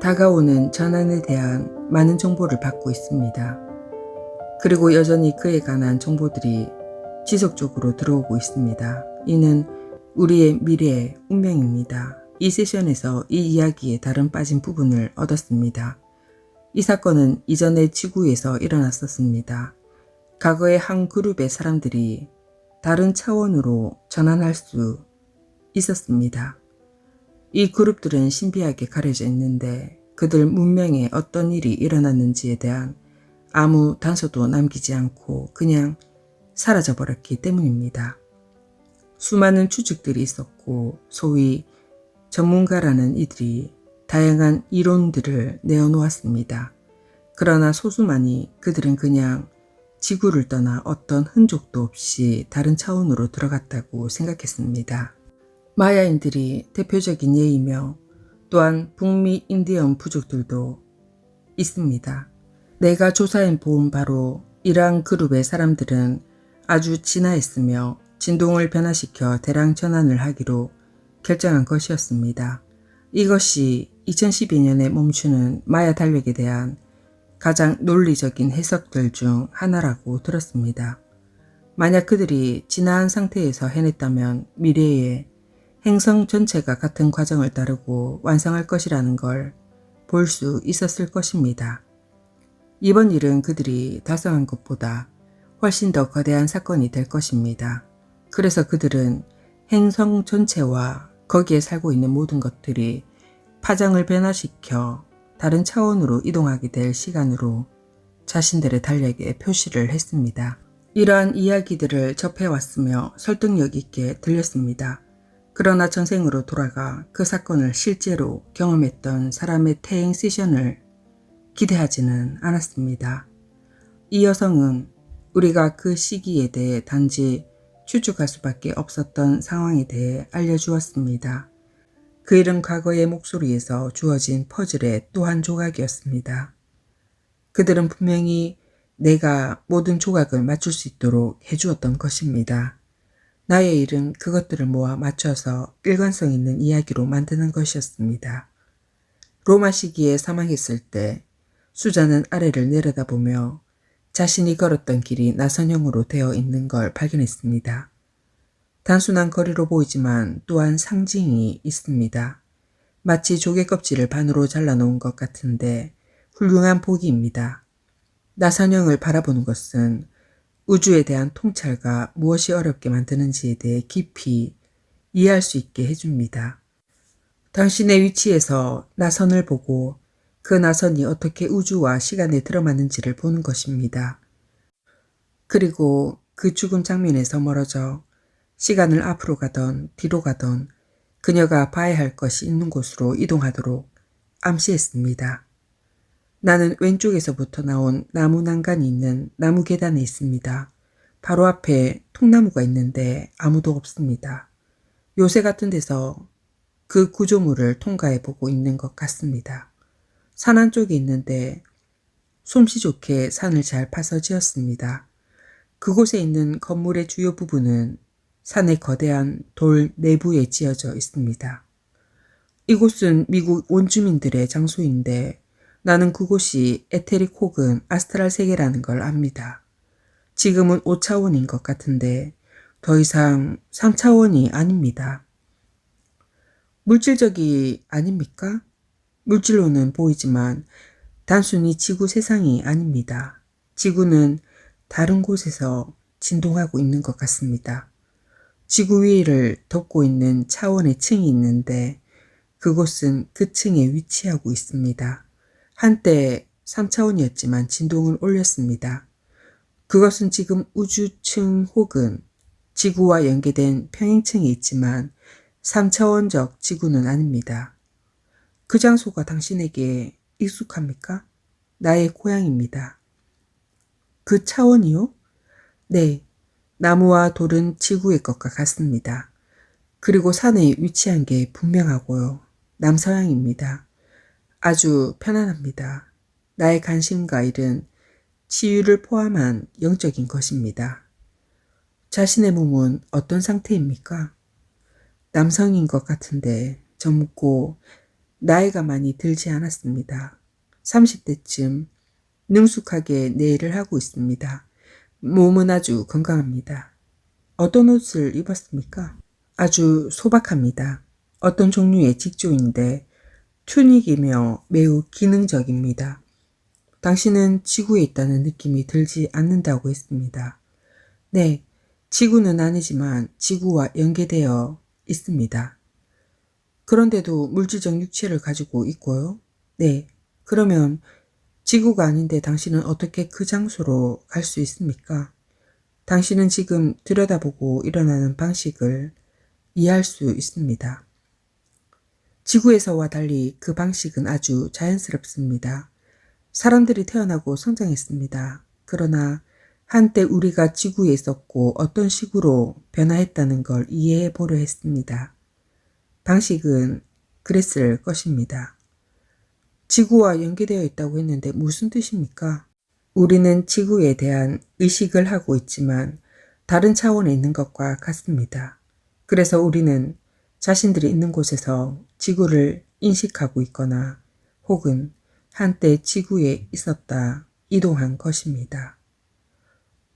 다가오는 전환에 대한 많은 정보를 받고 있습니다. 그리고 여전히 그에 관한 정보들이 지속적으로 들어오고 있습니다. 이는 우리의 미래의 운명입니다. 이 세션에서 이 이야기의 다른 빠진 부분을 얻었습니다. 이 사건은 이전에 지구에서 일어났었습니다. 과거의 한 그룹의 사람들이 다른 차원으로 전환할 수 있었습니다. 이 그룹들은 신비하게 가려져 있는데 그들 문명에 어떤 일이 일어났는지에 대한 아무 단서도 남기지 않고 그냥 사라져버렸기 때문입니다. 수많은 추측들이 있었고 소위 전문가라는 이들이 다양한 이론들을 내어놓았습니다. 그러나 소수만이 그들은 그냥 지구를 떠나 어떤 흔적도 없이 다른 차원으로 들어갔다고 생각했습니다. 마야인들이 대표적인 예이며 또한 북미 인디언 부족들도 있습니다. 내가 조사해 본 바로 이러한 그룹의 사람들은 아주 진화했으며 진동을 변화시켜 대량 전환을 하기로 결정한 것이었습니다. 이것이 2012년에 멈추는 마야 달력에 대한 가장 논리적인 해석들 중 하나라고 들었습니다. 만약 그들이 진화한 상태에서 해냈다면 미래에 행성 전체가 같은 과정을 따르고 완성할 것이라는 걸 볼 수 있었을 것입니다. 이번 일은 그들이 달성한 것보다 훨씬 더 거대한 사건이 될 것입니다. 그래서 그들은 행성 전체와 거기에 살고 있는 모든 것들이 파장을 변화시켜 다른 차원으로 이동하게 될 시간으로 자신들의 달력에 표시를 했습니다. 이러한 이야기들을 접해왔으며 설득력 있게 들렸습니다. 그러나 전생으로 돌아가 그 사건을 실제로 경험했던 사람의 퇴행 세션을 기대하지는 않았습니다. 이 여성은 우리가 그 시기에 대해 단지 추측할 수밖에 없었던 상황에 대해 알려주었습니다. 그 일은 과거의 목소리에서 주어진 퍼즐의 또 한 조각이었습니다. 그들은 분명히 내가 모든 조각을 맞출 수 있도록 해주었던 것입니다. 나의 일은 그것들을 모아 맞춰서 일관성 있는 이야기로 만드는 것이었습니다. 로마 시기에 사망했을 때 수자는 아래를 내려다보며 자신이 걸었던 길이 나선형으로 되어 있는 걸 발견했습니다. 단순한 거리로 보이지만 또한 상징이 있습니다. 마치 조개 껍질을 반으로 잘라놓은 것 같은데 훌륭한 보기입니다. 나선형을 바라보는 것은 우주에 대한 통찰과 무엇이 어렵게 만드는지에 대해 깊이 이해할 수 있게 해줍니다. 당신의 위치에서 나선을 보고 그 나선이 어떻게 우주와 시간에 들어맞는지를 보는 것입니다. 그리고 그 죽음 장면에서 멀어져 시간을 앞으로 가던 뒤로 가던 그녀가 봐야 할 것이 있는 곳으로 이동하도록 암시했습니다. 나는 왼쪽에서부터 나온 나무 난간이 있는 나무 계단에 있습니다. 바로 앞에 통나무가 있는데 아무도 없습니다. 요새 같은 데서 그 구조물을 통과해 보고 있는 것 같습니다. 산 한쪽에 있는데 솜씨 좋게 산을 잘 파서 지었습니다. 그곳에 있는 건물의 주요 부분은 산의 거대한 돌 내부에 지어져 있습니다. 이곳은 미국 원주민들의 장소인데 나는 그곳이 에테릭 혹은 아스트랄 세계라는 걸 압니다. 지금은 5차원인 것 같은데 더 이상 3차원이 아닙니다. 물질적이 아닙니까? 물질로는 보이지만 단순히 지구 세상이 아닙니다. 지구는 다른 곳에서 진동하고 있는 것 같습니다. 지구 위를 덮고 있는 차원의 층이 있는데 그곳은 그 층에 위치하고 있습니다. 한때 3차원이었지만 진동을 올렸습니다. 그것은 지금 우주층 혹은 지구와 연계된 평행층에 있지만 3차원적 지구는 아닙니다. 그 장소가 당신에게 익숙합니까? 나의 고향입니다. 그 차원이요? 네, 나무와 돌은 지구의 것과 같습니다. 그리고 산에 위치한 게 분명하고요. 남서양입니다. 아주 편안합니다. 나의 관심과 일은 치유를 포함한 영적인 것입니다. 자신의 몸은 어떤 상태입니까? 남성인 것 같은데 젊고 나이가 많이 들지 않았습니다. 30대쯤 능숙하게 내 일을 하고 있습니다. 몸은 아주 건강합니다. 어떤 옷을 입었습니까? 아주 소박합니다. 어떤 종류의 직조인데 튜닉이며 매우 기능적입니다. 당신은 지구에 있다는 느낌이 들지 않는다고 했습니다. 네, 지구는 아니지만 지구와 연계되어 있습니다. 그런데도 물질적 육체를 가지고 있고요. 네, 그러면 지구가 아닌데 당신은 어떻게 그 장소로 갈 수 있습니까? 당신은 지금 들여다보고 일어나는 방식을 이해할 수 있습니다. 지구에서와 달리 그 방식은 아주 자연스럽습니다. 사람들이 태어나고 성장했습니다. 그러나 한때 우리가 지구에 있었고 어떤 식으로 변화했다는 걸 이해해 보려 했습니다. 방식은 그랬을 것입니다. 지구와 연계되어 있다고 했는데 무슨 뜻입니까? 우리는 지구에 대한 의식을 하고 있지만 다른 차원에 있는 것과 같습니다. 그래서 우리는 자신들이 있는 곳에서 지구를 인식하고 있거나 혹은 한때 지구에 있었다 이동한 것입니다.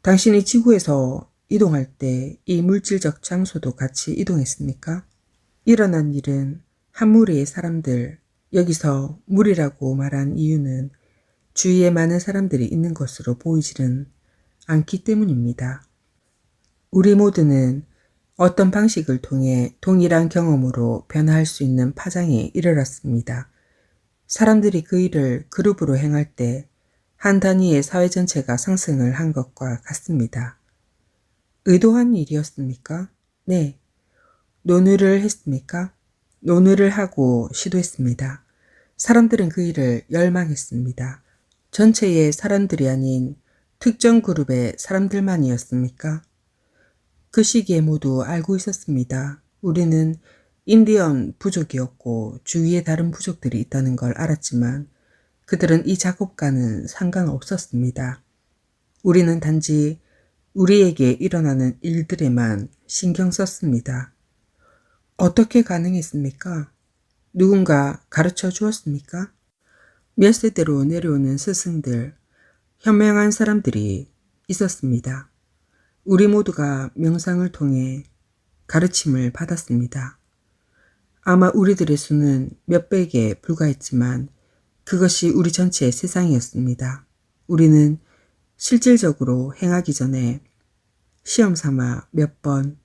당신이 지구에서 이동할 때 이 물질적 장소도 같이 이동했습니까? 일어난 일은 한 무리의 사람들, 여기서 무리라고 말한 이유는 주위에 많은 사람들이 있는 것으로 보이지는 않기 때문입니다. 우리 모두는 어떤 방식을 통해 동일한 경험으로 변화할 수 있는 파장에 이르렀습니다. 사람들이 그 일을 그룹으로 행할 때 한 단위의 사회 전체가 상승을 한 것과 같습니다. 의도한 일이었습니까? 네. 논의를 했습니까? 논의를 하고 시도했습니다. 사람들은 그 일을 열망했습니다. 전체의 사람들이 아닌 특정 그룹의 사람들만이었습니까? 그 시기에 모두 알고 있었습니다. 우리는 인디언 부족이었고 주위에 다른 부족들이 있다는 걸 알았지만 그들은 이 작업과는 상관없었습니다. 우리는 단지 우리에게 일어나는 일들에만 신경 썼습니다. 어떻게 가능했습니까? 누군가 가르쳐 주었습니까? 몇 세대로 내려오는 스승들, 현명한 사람들이 있었습니다. 우리 모두가 명상을 통해 가르침을 받았습니다. 아마 우리들의 수는 몇백에 불과했지만 그것이 우리 전체의 세상이었습니다. 우리는 실질적으로 행하기 전에 시험 삼아 몇 번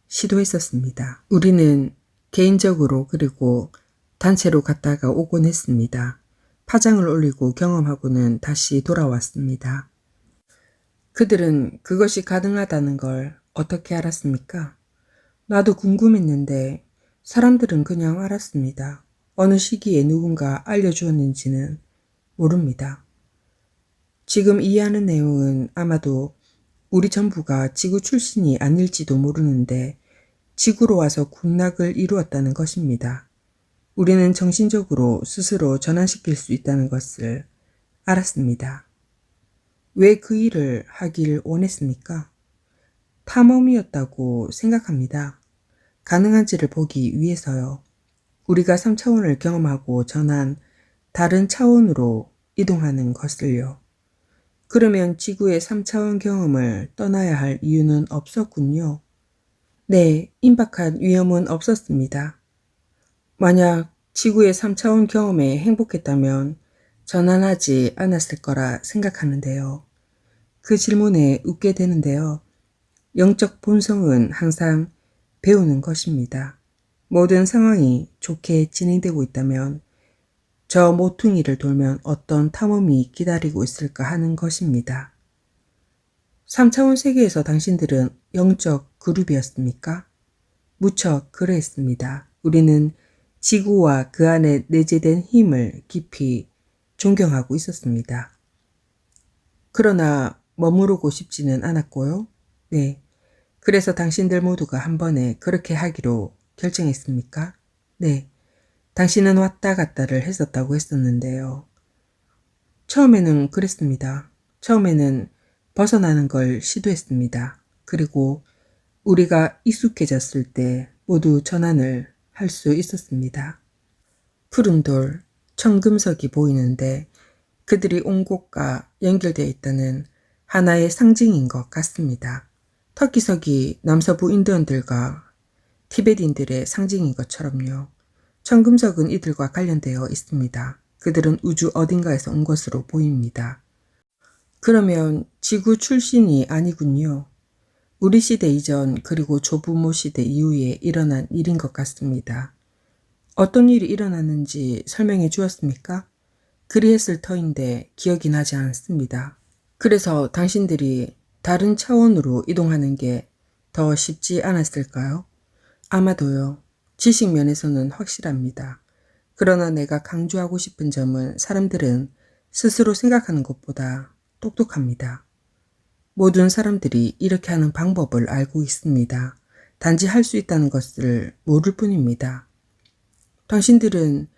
시도했었습니다. 우리는 개인적으로 그리고 단체로 갔다가 오곤 했습니다. 파장을 올리고 경험하고는 다시 돌아왔습니다. 그들은 그것이 가능하다는 걸 어떻게 알았습니까? 나도 궁금했는데 사람들은 그냥 알았습니다. 어느 시기에 누군가 알려주었는지는 모릅니다. 지금 이해하는 내용은 아마도 우리 전부가 지구 출신이 아닐지도 모르는데 지구로 와서 군락을 이루었다는 것입니다. 우리는 정신적으로 스스로 전환시킬 수 있다는 것을 알았습니다. 왜 그 일을 하길 원했습니까? 탐험이었다고 생각합니다. 가능한지를 보기 위해서요. 우리가 3차원을 경험하고 전한 다른 차원으로 이동하는 것을요. 그러면 지구의 3차원 경험을 떠나야 할 이유는 없었군요. 네, 임박한 위험은 없었습니다. 만약 지구의 3차원 경험에 행복했다면 전환하지 않았을 거라 생각하는데요. 그 질문에 웃게 되는데요. 영적 본성은 항상 배우는 것입니다. 모든 상황이 좋게 진행되고 있다면 저 모퉁이를 돌면 어떤 탐험이 기다리고 있을까 하는 것입니다. 3차원 세계에서 당신들은 영적 그룹이었습니까? 무척 그러했습니다. 우리는 지구와 그 안에 내재된 힘을 깊이 존경하고 있었습니다. 그러나 머무르고 싶지는 않았고요. 네. 그래서 당신들 모두가 한 번에 그렇게 하기로 결정했습니까? 네. 당신은 왔다 갔다를 했었다고 했었는데요. 처음에는 그랬습니다. 처음에는 벗어나는 걸 시도했습니다. 그리고 우리가 익숙해졌을 때 모두 전환을 할 수 있었습니다. 푸른 돌, 청금석이 보이는데 그들이 온 곳과 연결되어 있다는 하나의 상징인 것 같습니다. 터키석이 남서부 인도인들과 티베트인들의 상징인 것처럼요. 청금석은 이들과 관련되어 있습니다. 그들은 우주 어딘가에서 온 것으로 보입니다. 그러면 지구 출신이 아니군요. 우리 시대 이전 그리고 조부모 시대 이후에 일어난 일인 것 같습니다. 어떤 일이 일어났는지 설명해 주었습니까? 그리했을 터인데 기억이 나지 않습니다. 그래서 당신들이 다른 차원으로 이동하는 게 더 쉽지 않았을까요? 아마도요. 지식 면에서는 확실합니다. 그러나 내가 강조하고 싶은 점은 사람들은 스스로 생각하는 것보다 똑똑합니다. 모든 사람들이 이렇게 하는 방법을 알고 있습니다. 단지 할 수 있다는 것을 모를 뿐입니다. 당신들은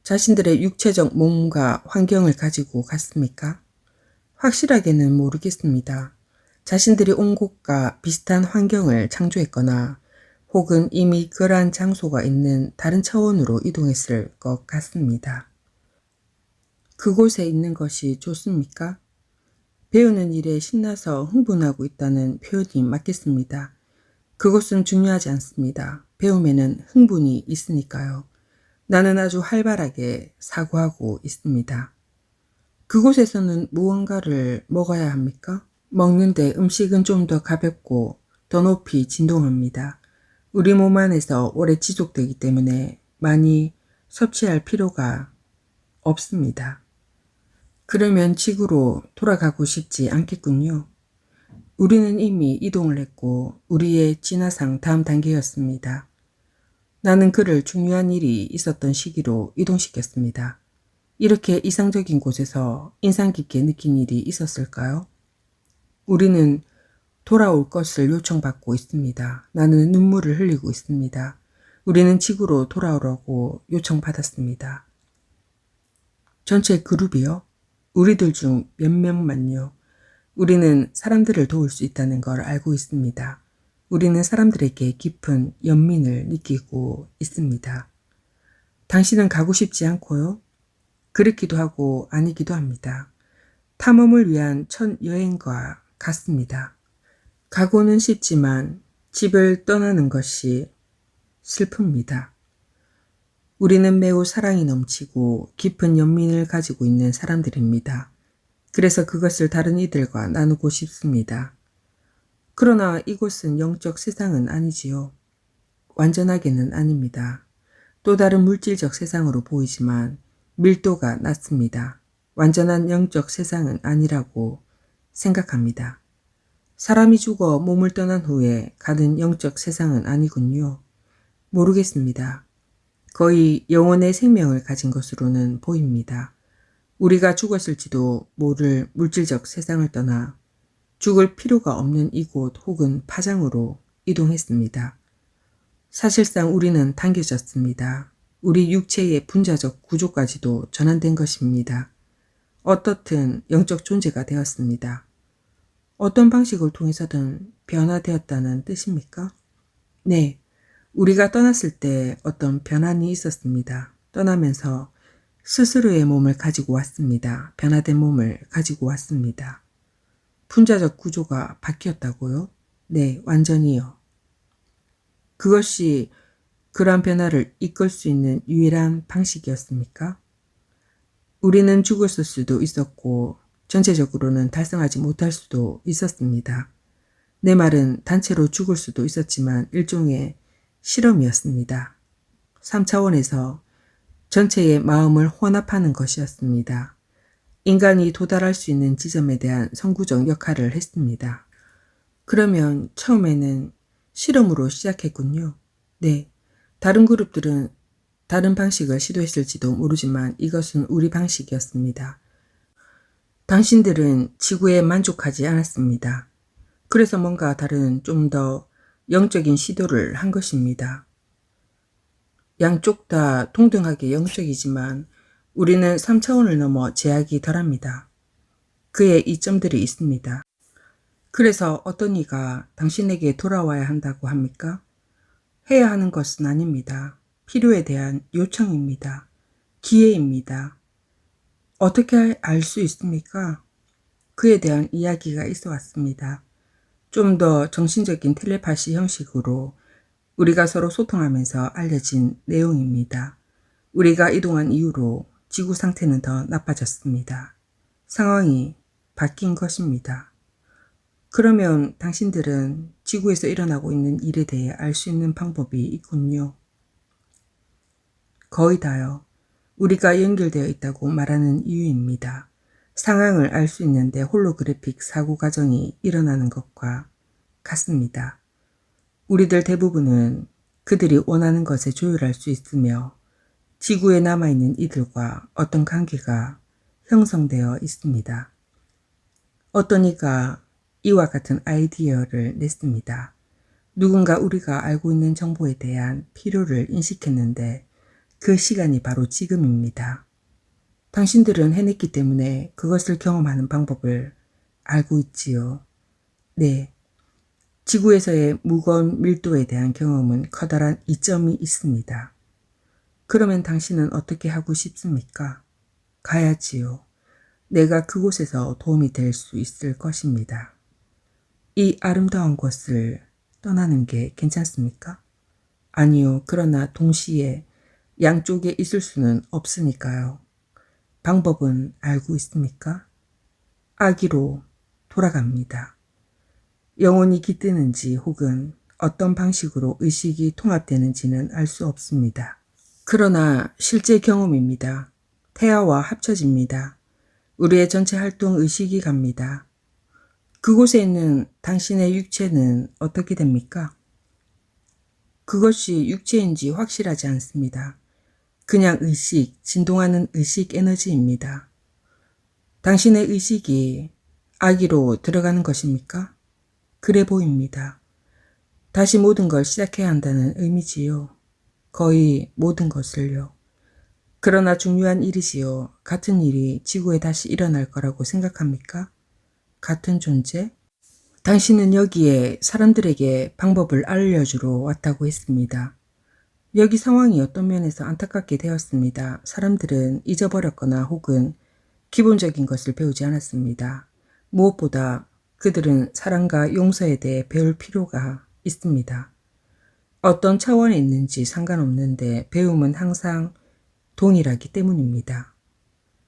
자신들의 육체적 몸과 환경을 가지고 갔습니까? 확실하게는 모르겠습니다. 자신들이 온 곳과 비슷한 환경을 창조했거나 혹은 이미 그러한 장소가 있는 다른 차원으로 이동했을 것 같습니다. 그곳에 있는 것이 좋습니까? 배우는 일에 신나서 흥분하고 있다는 표현이 맞겠습니다. 그것은 중요하지 않습니다. 배움에는 흥분이 있으니까요. 나는 아주 활발하게 사고하고 있습니다. 그곳에서는 무언가를 먹어야 합니까? 먹는데 음식은 좀 더 가볍고 더 높이 진동합니다. 우리 몸 안에서 오래 지속되기 때문에 많이 섭취할 필요가 없습니다. 그러면 지구로 돌아가고 싶지 않겠군요. 우리는 이미 이동을 했고 우리의 진화상 다음 단계였습니다. 나는 그를 중요한 일이 있었던 시기로 이동시켰습니다. 이렇게 이상적인 곳에서 인상 깊게 느낀 일이 있었을까요? 우리는 돌아올 것을 요청받고 있습니다. 나는 눈물을 흘리고 있습니다. 우리는 지구로 돌아오라고 요청받았습니다. 전체 그룹이요? 우리들 중 몇 명만요. 우리는 사람들을 도울 수 있다는 걸 알고 있습니다. 우리는 사람들에게 깊은 연민을 느끼고 있습니다. 당신은 가고 싶지 않고요? 그렇기도 하고 아니기도 합니다. 탐험을 위한 첫 여행과 같습니다. 가고는 싶지만 집을 떠나는 것이 슬픕니다. 우리는 매우 사랑이 넘치고 깊은 연민을 가지고 있는 사람들입니다. 그래서 그것을 다른 이들과 나누고 싶습니다. 그러나 이곳은 영적 세상은 아니지요. 완전하게는 아닙니다. 또 다른 물질적 세상으로 보이지만 밀도가 낮습니다. 완전한 영적 세상은 아니라고 생각합니다. 사람이 죽어 몸을 떠난 후에 가는 영적 세상은 아니군요. 모르겠습니다. 거의 영혼의 생명을 가진 것으로는 보입니다. 우리가 죽었을지도 모를 물질적 세상을 떠나 죽을 필요가 없는 이곳 혹은 파장으로 이동했습니다. 사실상 우리는 당겨졌습니다. 우리 육체의 분자적 구조까지도 전환된 것입니다. 어떻든 영적 존재가 되었습니다. 어떤 방식을 통해서든 변화되었다는 뜻입니까? 네, 우리가 떠났을 때 어떤 변환이 있었습니다. 떠나면서 스스로의 몸을 가지고 왔습니다. 변화된 몸을 가지고 왔습니다. 분자적 구조가 바뀌었다고요? 네, 완전히요. 그것이 그러한 변화를 이끌 수 있는 유일한 방식이었습니까? 우리는 죽었을 수도 있었고 전체적으로는 달성하지 못할 수도 있었습니다. 내 말은 단체로 죽을 수도 있었지만 일종의 실험이었습니다. 3차원에서 전체의 마음을 혼합하는 것이었습니다. 인간이 도달할 수 있는 지점에 대한 선구적 역할을 했습니다. 그러면 처음에는 실험으로 시작했군요. 네, 다른 그룹들은 다른 방식을 시도했을지도 모르지만 이것은 우리 방식이었습니다. 당신들은 지구에 만족하지 않았습니다. 그래서 뭔가 다른 좀 더 영적인 시도를 한 것입니다. 양쪽 다 동등하게 영적이지만 우리는 3차원을 넘어 제약이 덜합니다. 그의 이점들이 있습니다. 그래서 어떤 이가 당신에게 돌아와야 한다고 합니까? 해야 하는 것은 아닙니다. 필요에 대한 요청입니다. 기회입니다. 어떻게 알 수 있습니까? 그에 대한 이야기가 있어 왔습니다. 좀 더 정신적인 텔레파시 형식으로 우리가 서로 소통하면서 알려진 내용입니다. 우리가 이동한 이후로 지구 상태는 더 나빠졌습니다. 상황이 바뀐 것입니다. 그러면 당신들은 지구에서 일어나고 있는 일에 대해 알 수 있는 방법이 있군요. 거의 다요. 우리가 연결되어 있다고 말하는 이유입니다. 상황을 알 수 있는데 홀로그래픽 사고 과정이 일어나는 것과 같습니다. 우리들 대부분은 그들이 원하는 것에 조율할 수 있으며 지구에 남아있는 이들과 어떤 관계가 형성되어 있습니다. 어떤 이가 이와 같은 아이디어를 냈습니다. 누군가 우리가 알고 있는 정보에 대한 필요를 인식했는데 그 시간이 바로 지금입니다. 당신들은 해냈기 때문에 그것을 경험하는 방법을 알고 있지요. 네. 지구에서의 무거운 밀도에 대한 경험은 커다란 이점이 있습니다. 그러면 당신은 어떻게 하고 싶습니까? 가야지요. 내가 그곳에서 도움이 될 수 있을 것입니다. 이 아름다운 곳을 떠나는 게 괜찮습니까? 아니요. 그러나 동시에 양쪽에 있을 수는 없으니까요. 방법은 알고 있습니까? 아기로 돌아갑니다. 영혼이 깃드는지 혹은 어떤 방식으로 의식이 통합되는지는 알 수 없습니다. 그러나 실제 경험입니다. 태아와 합쳐집니다. 우리의 전체 활동 의식이 갑니다. 그곳에 있는 당신의 육체는 어떻게 됩니까? 그것이 육체인지 확실하지 않습니다. 그냥 의식, 진동하는 의식 에너지입니다. 당신의 의식이 아기로 들어가는 것입니까? 그래 보입니다. 다시 모든 걸 시작해야 한다는 의미지요. 거의 모든 것을요. 그러나 중요한 일이지요. 같은 일이 지구에 다시 일어날 거라고 생각합니까? 같은 존재? 당신은 여기에 사람들에게 방법을 알려주러 왔다고 했습니다. 여기 상황이 어떤 면에서 안타깝게 되었습니다. 사람들은 잊어버렸거나 혹은 기본적인 것을 배우지 않았습니다. 무엇보다 그들은 사랑과 용서에 대해 배울 필요가 있습니다. 어떤 차원에 있는지 상관없는데 배움은 항상 동일하기 때문입니다.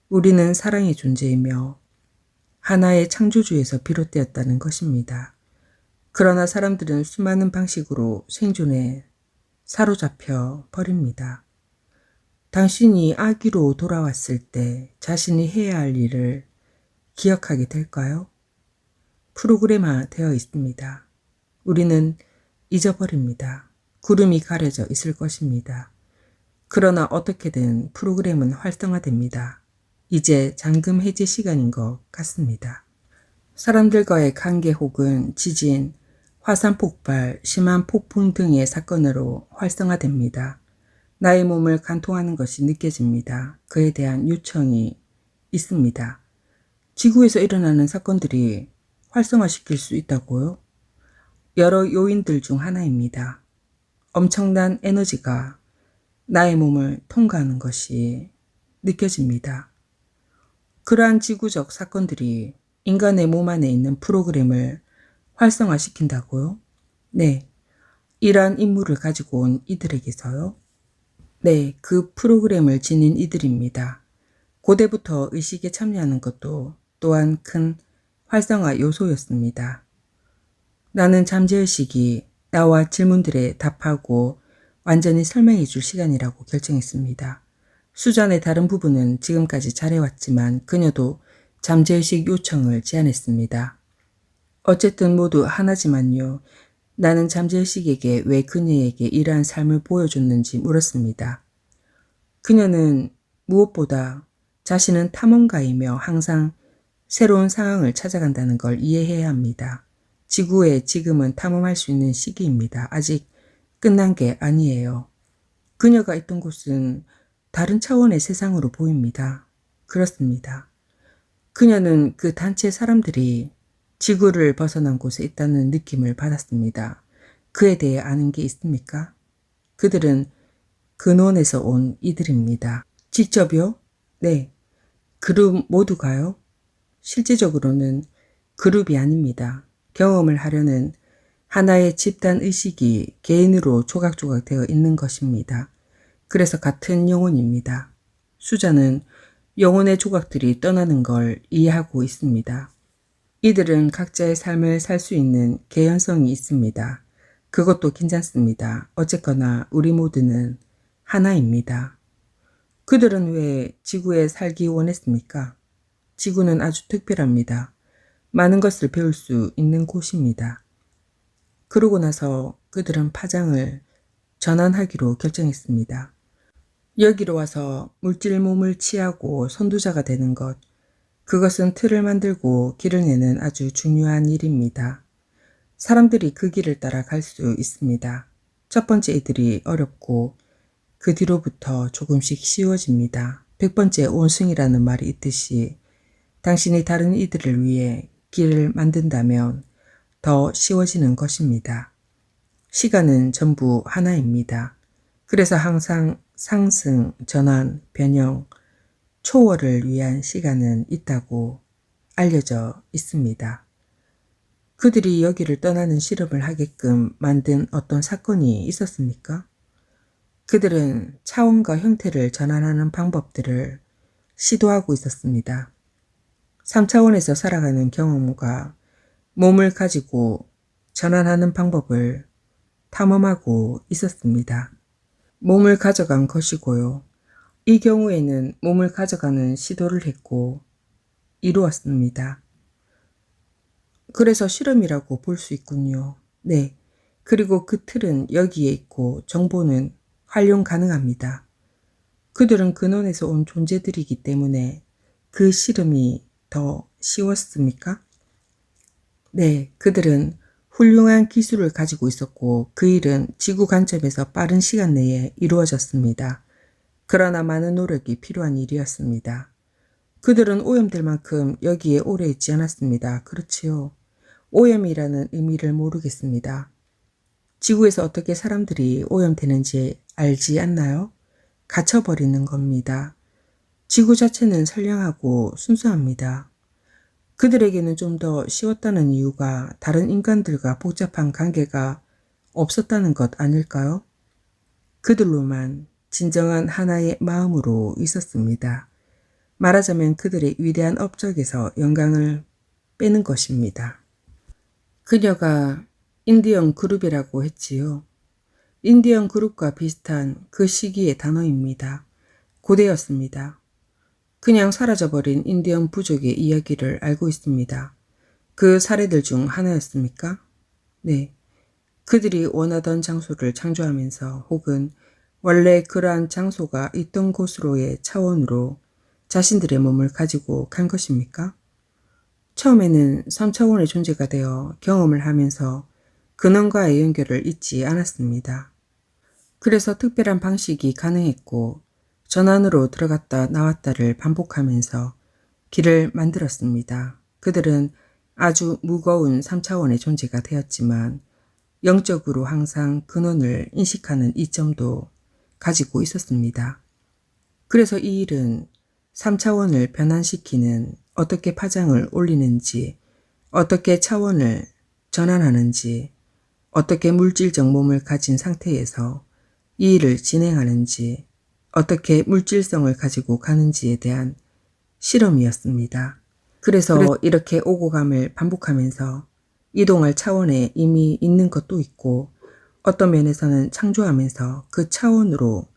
우리는 사랑의 존재이며 하나의 창조주에서 비롯되었다는 것입니다. 그러나 사람들은 수많은 방식으로 생존에 사로잡혀 버립니다. 당신이 아기로 돌아왔을 때 자신이 해야 할 일을 기억하게 될까요? 프로그램화 되어 있습니다. 우리는 잊어버립니다. 구름이 가려져 있을 것입니다. 그러나 어떻게든 프로그램은 활성화됩니다. 이제 잠금 해제 시간인 것 같습니다. 사람들과의 관계 혹은 지진, 화산 폭발, 심한 폭풍 등의 사건으로 활성화됩니다. 나의 몸을 관통하는 것이 느껴집니다. 그에 대한 요청이 있습니다. 지구에서 일어나는 사건들이 활성화시킬 수 있다고요? 여러 요인들 중 하나입니다. 엄청난 에너지가 나의 몸을 통과하는 것이 느껴집니다. 그러한 지구적 사건들이 인간의 몸 안에 있는 프로그램을 활성화시킨다고요? 네. 이러한 임무를 가지고 온 이들에게서요? 네, 그 프로그램을 지닌 이들입니다. 고대부터 의식에 참여하는 것도 또한 큰 활성화 요소였습니다. 나는 잠재의식이 나와 질문들에 답하고 완전히 설명해 줄 시간이라고 결정했습니다. 수잔의 다른 부분은 지금까지 잘해왔지만 그녀도 잠재의식 요청을 제안했습니다. 어쨌든 모두 하나지만요. 나는 잠재의식에게 왜 그녀에게 이러한 삶을 보여줬는지 물었습니다. 그녀는 무엇보다 자신은 탐험가이며 항상 새로운 상황을 찾아간다는 걸 이해해야 합니다. 지구에 지금은 탐험할 수 있는 시기입니다. 아직 끝난 게 아니에요. 그녀가 있던 곳은 다른 차원의 세상으로 보입니다. 그렇습니다. 그녀는 그 단체 사람들이 지구를 벗어난 곳에 있다는 느낌을 받았습니다. 그에 대해 아는 게 있습니까? 그들은 근원에서 온 이들입니다. 직접요? 네. 그룹 모두가요? 실제적으로는 그룹이 아닙니다. 경험을 하려는 하나의 집단 의식이 개인으로 조각조각 되어 있는 것입니다. 그래서 같은 영혼입니다. 수자는 영혼의 조각들이 떠나는 걸 이해하고 있습니다. 이들은 각자의 삶을 살 수 있는 개연성이 있습니다. 그것도 괜찮습니다. 어쨌거나 우리 모두는 하나입니다. 그들은 왜 지구에 살기 원했습니까? 지구는 아주 특별합니다. 많은 것을 배울 수 있는 곳입니다. 그러고 나서 그들은 파장을 전환하기로 결정했습니다. 여기로 와서 물질 몸을 취하고 선두자가 되는 것, 그것은 틀을 만들고 길을 내는 아주 중요한 일입니다. 사람들이 그 길을 따라 갈 수 있습니다. 첫 번째 이들이 어렵고 그 뒤로부터 조금씩 쉬워집니다. 100번째 원숭이라는 말이 있듯이 당신이 다른 이들을 위해 길을 만든다면 더 쉬워지는 것입니다. 시간은 전부 하나입니다. 그래서 항상 상승, 전환, 변형, 초월을 위한 시간은 있다고 알려져 있습니다. 그들이 여기를 떠나는 실험을 하게끔 만든 어떤 사건이 있었습니까? 그들은 차원과 형태를 전환하는 방법들을 시도하고 있었습니다. 3차원에서 살아가는 경험과 몸을 가지고 전환하는 방법을 탐험하고 있었습니다. 몸을 가져간 것이고요. 이 경우에는 몸을 가져가는 시도를 했고 이루었습니다. 그래서 실험이라고 볼 수 있군요. 네. 그리고 그 틀은 여기에 있고 정보는 활용 가능합니다. 그들은 근원에서 온 존재들이기 때문에 그 실험이 더 쉬웠습니까? 네, 그들은 훌륭한 기술을 가지고 있었고 그 일은 지구 관점에서 빠른 시간 내에 이루어졌습니다. 그러나 많은 노력이 필요한 일이었습니다. 그들은 오염될 만큼 여기에 오래 있지 않았습니다. 그렇지요. 오염이라는 의미를 모르겠습니다. 지구에서 어떻게 사람들이 오염되는지 알지 않나요? 갇혀버리는 겁니다. 지구 자체는 선량하고 순수합니다. 그들에게는 좀 더 쉬웠다는 이유가 다른 인간들과 복잡한 관계가 없었다는 것 아닐까요? 그들로만 진정한 하나의 마음으로 있었습니다. 말하자면 그들의 위대한 업적에서 영광을 빼는 것입니다. 그녀가 인디언 그룹이라고 했지요. 인디언 그룹과 비슷한 그 시기의 단어입니다. 고대였습니다. 그냥 사라져버린 인디언 부족의 이야기를 알고 있습니다. 그 사례들 중 하나였습니까? 네. 그들이 원하던 장소를 창조하면서 혹은 원래 그러한 장소가 있던 곳으로의 차원으로 자신들의 몸을 가지고 간 것입니까? 처음에는 3차원의 존재가 되어 경험을 하면서 근원과의 연결을 잊지 않았습니다. 그래서 특별한 방식이 가능했고 전환으로 들어갔다 나왔다를 반복하면서 길을 만들었습니다. 그들은 아주 무거운 3차원의 존재가 되었지만 영적으로 항상 근원을 인식하는 이점도 가지고 있었습니다. 그래서 이 일은 3차원을 변환시키는 어떻게 파장을 올리는지, 어떻게 차원을 전환하는지, 어떻게 물질적 몸을 가진 상태에서 이 일을 진행하는지, 어떻게 물질성을 가지고 가는지에 대한 실험이었습니다. 그래서 이렇게 오고 감을 반복하면서 이동할 차원에 이미 있는 것도 있고 어떤 면에서는 창조하면서 그 차원으로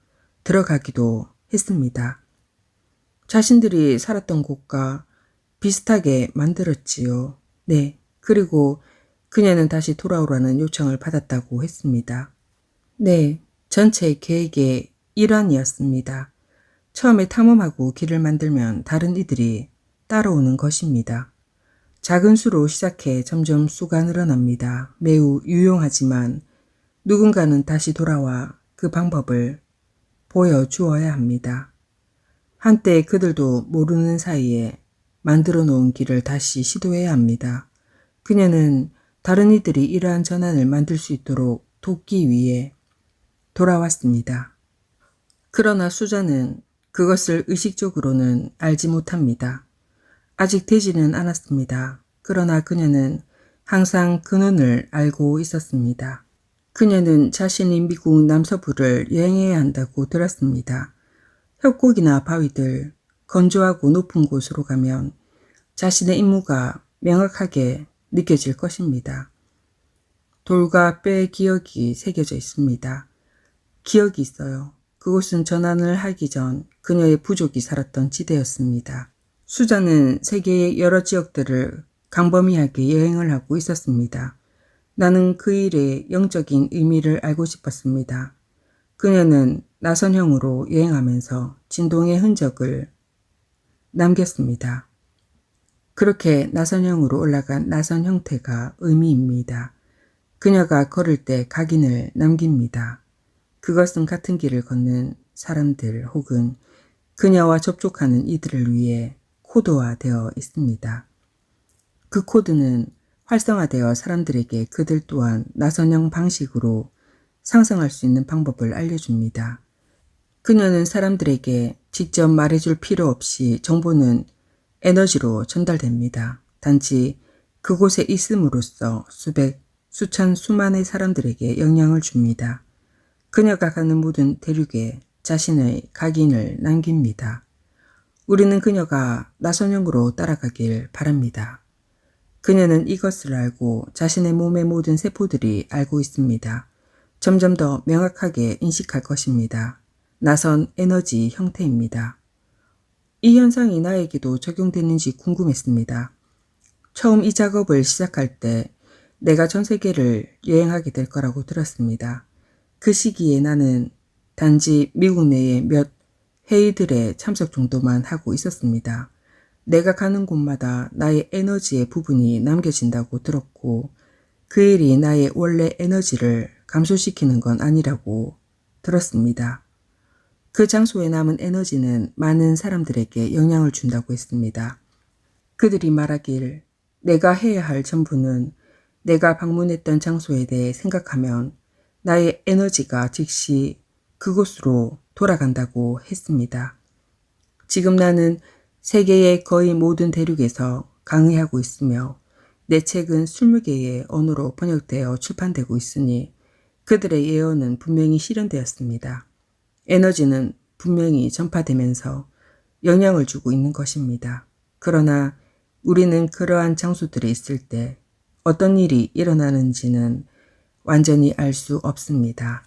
들어가기도 했습니다. 자신들이 살았던 곳과 비슷하게 만들었지요. 네, 그리고 그녀는 다시 돌아오라는 요청을 받았다고 했습니다. 네, 전체 계획의 일환이었습니다. 처음에 탐험하고 길을 만들면 다른 이들이 따라오는 것입니다. 작은 수로 시작해 점점 수가 늘어납니다. 매우 유용하지만 누군가는 다시 돌아와 그 방법을 보여주어야 합니다. 한때 그들도 모르는 사이에 만들어 놓은 길을 다시 시도해야 합니다. 그녀는 다른 이들이 이러한 전환을 만들 수 있도록 돕기 위해 돌아왔습니다. 그러나 수자는 그것을 의식적으로는 알지 못합니다. 아직 되지는 않았습니다. 그러나 그녀는 항상 근원을 알고 있었습니다. 그녀는 자신이 미국 남서부를 여행해야 한다고 들었습니다. 협곡이나 바위들, 건조하고 높은 곳으로 가면 자신의 임무가 명확하게 느껴질 것입니다. 돌과 뼈의 기억이 새겨져 있습니다. 기억이 있어요. 그곳은 전환을 하기 전 그녀의 부족이 살았던 지대였습니다. 수자는 세계의 여러 지역들을 광범위하게 여행을 하고 있었습니다. 나는 그 일의 영적인 의미를 알고 싶었습니다. 그녀는 나선형으로 여행하면서 진동의 흔적을 남겼습니다. 그렇게 나선형으로 올라간 나선 형태가 의미입니다. 그녀가 걸을 때 각인을 남깁니다. 그것은 같은 길을 걷는 사람들 혹은 그녀와 접촉하는 이들을 위해 코드화되어 있습니다. 그 코드는 활성화되어 사람들에게 그들 또한 나선형 방식으로 상승할 수 있는 방법을 알려줍니다. 그녀는 사람들에게 직접 말해줄 필요 없이 정보는 에너지로 전달됩니다. 단지 그곳에 있음으로써 수백, 수천, 수만의 사람들에게 영향을 줍니다. 그녀가 가는 모든 대륙에 자신의 각인을 남깁니다. 우리는 그녀가 나선형으로 따라가길 바랍니다. 그녀는 이것을 알고 자신의 몸의 모든 세포들이 알고 있습니다. 점점 더 명확하게 인식할 것입니다. 나선 에너지 형태입니다. 이 현상이 나에게도 적용되는지 궁금했습니다. 처음 이 작업을 시작할 때 내가 전 세계를 여행하게 될 거라고 들었습니다. 그 시기에 나는 단지 미국 내의 몇 회의들의 참석 정도만 하고 있었습니다. 내가 가는 곳마다 나의 에너지의 부분이 남겨진다고 들었고 그 일이 나의 원래 에너지를 감소시키는 건 아니라고 들었습니다. 그 장소에 남은 에너지는 많은 사람들에게 영향을 준다고 했습니다. 그들이 말하길 내가 해야 할 전부는 내가 방문했던 장소에 대해 생각하면 나의 에너지가 즉시 그곳으로 돌아간다고 했습니다. 지금 나는 세계의 거의 모든 대륙에서 강의하고 있으며 내 책은 20개의 언어로 번역되어 출판되고 있으니 그들의 예언은 분명히 실현되었습니다. 에너지는 분명히 전파되면서 영향을 주고 있는 것입니다. 그러나 우리는 그러한 장소들에 있을 때 어떤 일이 일어나는지는 완전히 알 수 없습니다.